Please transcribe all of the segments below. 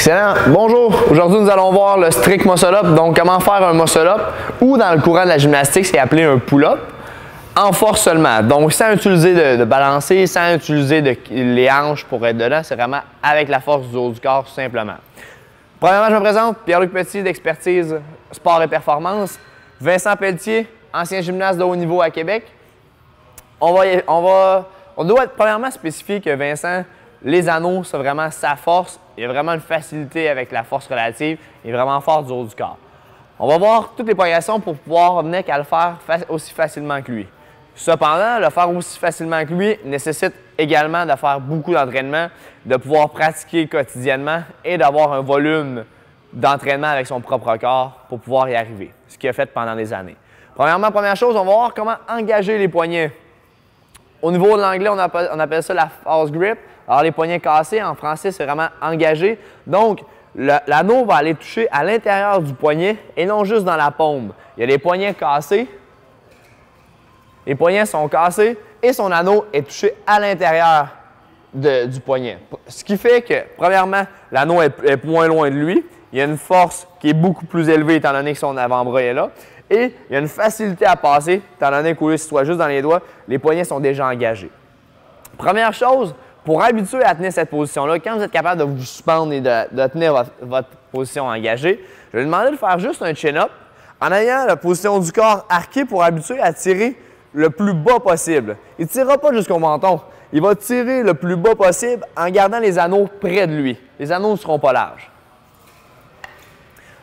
Excellent. Bonjour. Aujourd'hui, nous allons voir le strict muscle-up. Donc, comment faire un muscle-up ou dans le courant de la gymnastique, c'est appelé un pull-up en force seulement. Donc, sans utiliser de balancer, sans utiliser les hanches pour être dedans, c'est vraiment avec la force du haut du corps, tout simplement. Premièrement, je me présente, Pierre-Luc Petit d'Expertise Sport et Performance. Vincent Pelletier, ancien gymnaste de haut niveau à Québec. On doit premièrement spécifier que Vincent, les anneaux, c'est vraiment sa force. Il a vraiment une facilité avec la force relative. Il est vraiment fort du haut du corps. On va voir toutes les progressions pour pouvoir venir qu'à le faire aussi facilement que lui. Cependant, le faire aussi facilement que lui nécessite également de faire beaucoup d'entraînement, de pouvoir pratiquer quotidiennement et d'avoir un volume d'entraînement avec son propre corps pour pouvoir y arriver, ce qu'il a fait pendant des années. Premièrement, première chose, on va voir comment engager les poignets. Au niveau de l'anglais, on appelle ça la false grip. Alors, les poignets cassés, en français, c'est vraiment engagé. Donc, l'anneau va aller toucher à l'intérieur du poignet et non juste dans la paume. Il y a les poignets cassés. Les poignets sont cassés et son anneau est touché à l'intérieur du poignet. Ce qui fait que, premièrement, l'anneau est moins loin de lui. Il y a une force qui est beaucoup plus élevée étant donné que son avant-bras est là. Et il y a une facilité à passer, étant donné qu'au lieu que ce soit juste dans les doigts, les poignets sont déjà engagés. Première chose, pour habituer à tenir cette position-là, quand vous êtes capable de vous suspendre et de tenir votre position engagée, je vais vous demander de faire juste un chin-up en ayant la position du corps arquée pour habituer à tirer le plus bas possible. Il ne tirera pas jusqu'au menton. Il va tirer le plus bas possible en gardant les anneaux près de lui. Les anneaux ne seront pas larges.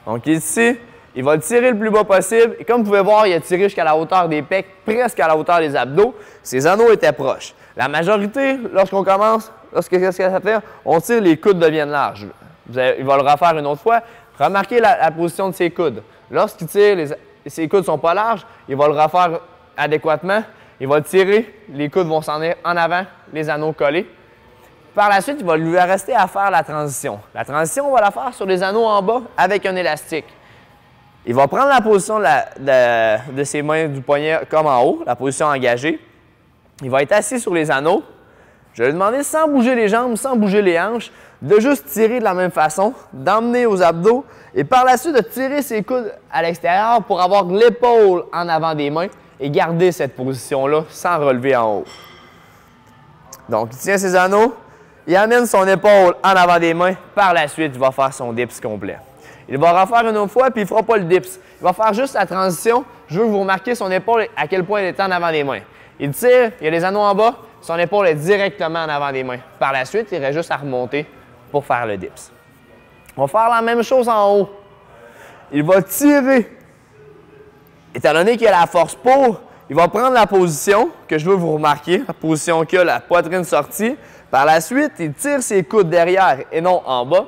Donc ici, il va tirer le plus bas possible. Et comme vous pouvez voir, il a tiré jusqu'à la hauteur des pecs, presque à la hauteur des abdos. Ses anneaux étaient proches. La majorité, lorsqu'on commence, qu'est-ce que ça fait? On tire, les coudes deviennent larges. Il va le refaire une autre fois. Remarquez la position de ses coudes. Lorsqu'il tire, ses coudes ne sont pas larges, il va le refaire adéquatement. Il va tirer, les coudes vont s'en aller en avant, les anneaux collés. Par la suite, il va lui rester à faire la transition. La transition, on va la faire sur les anneaux en bas avec un élastique. Il va prendre la position de ses mains du poignet comme en haut, la position engagée. Il va être assis sur les anneaux. Je vais lui demander, sans bouger les jambes, sans bouger les hanches, de juste tirer de la même façon, d'emmener aux abdos et par la suite de tirer ses coudes à l'extérieur pour avoir l'épaule en avant des mains et garder cette position-là sans relever en haut. Donc, il tient ses anneaux, il amène son épaule en avant des mains. Par la suite, il va faire son dips complet. Il va refaire une autre fois, puis il ne fera pas le dips. Il va faire juste la transition. Je veux que vous remarquiez son épaule, à quel point elle est en avant des mains. Il tire, il y a les anneaux en bas, son épaule est directement en avant des mains. Par la suite, il reste juste à remonter pour faire le dips. On va faire la même chose en haut. Il va tirer. Étant donné qu'il a la force pour, il va prendre la position que je veux vous remarquer, la position qu'il a, la poitrine sortie. Par la suite, il tire ses coudes derrière et non en bas.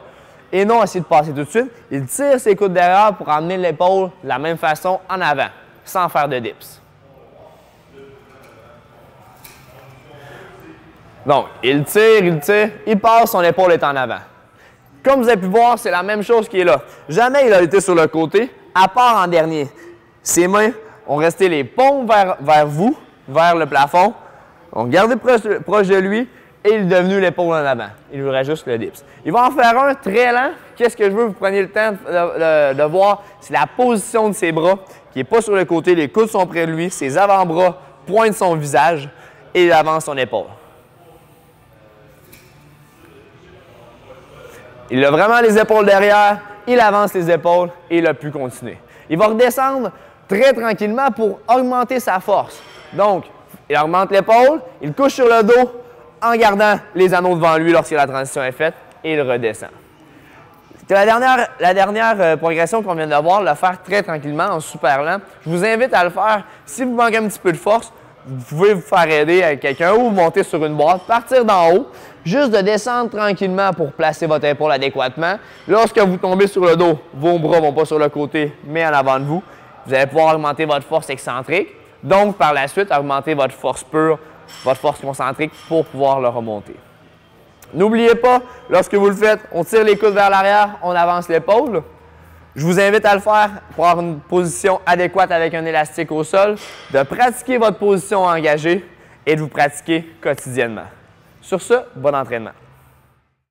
Et non essayer de passer tout de suite. Il tire ses coudes derrière pour emmener l'épaule de la même façon en avant, sans faire de dips. Donc, il tire, il passe, son épaule est en avant. Comme vous avez pu voir, c'est la même chose qui est là. Jamais il a été sur le côté, à part en dernier. Ses mains ont resté les paumes vers vous, vers le plafond. On gardez proche de lui et il est devenu l'épaule en avant. Il lui reste juste le dips. Il va en faire un très lent. Qu'est-ce que je veux que vous preniez le temps de voir? C'est la position de ses bras qui n'est pas sur le côté. Les coudes sont près de lui. Ses avant-bras pointent son visage et il avance son épaule. Il a vraiment les épaules derrière, il avance les épaules et il a pu continuer. Il va redescendre très tranquillement pour augmenter sa force. Donc, il augmente l'épaule, il couche sur le dos en gardant les anneaux devant lui lorsque la transition est faite et il redescend. La dernière progression qu'on vient de voir, le faire très tranquillement, en super lent. Je vous invite à le faire. Si vous manquez un petit peu de force, vous pouvez vous faire aider avec quelqu'un ou monter sur une boîte, partir d'en haut, juste de descendre tranquillement pour placer votre épaule adéquatement. Lorsque vous tombez sur le dos, vos bras ne vont pas sur le côté, mais en avant de vous. Vous allez pouvoir augmenter votre force excentrique. Donc, par la suite, augmenter votre force pure, votre force concentrique pour pouvoir le remonter. N'oubliez pas, lorsque vous le faites, on tire les coudes vers l'arrière, on avance l'épaule. Je vous invite à le faire pour avoir une position adéquate avec un élastique au sol, de pratiquer votre position engagée et de vous pratiquer quotidiennement. Sur ce, bon entraînement.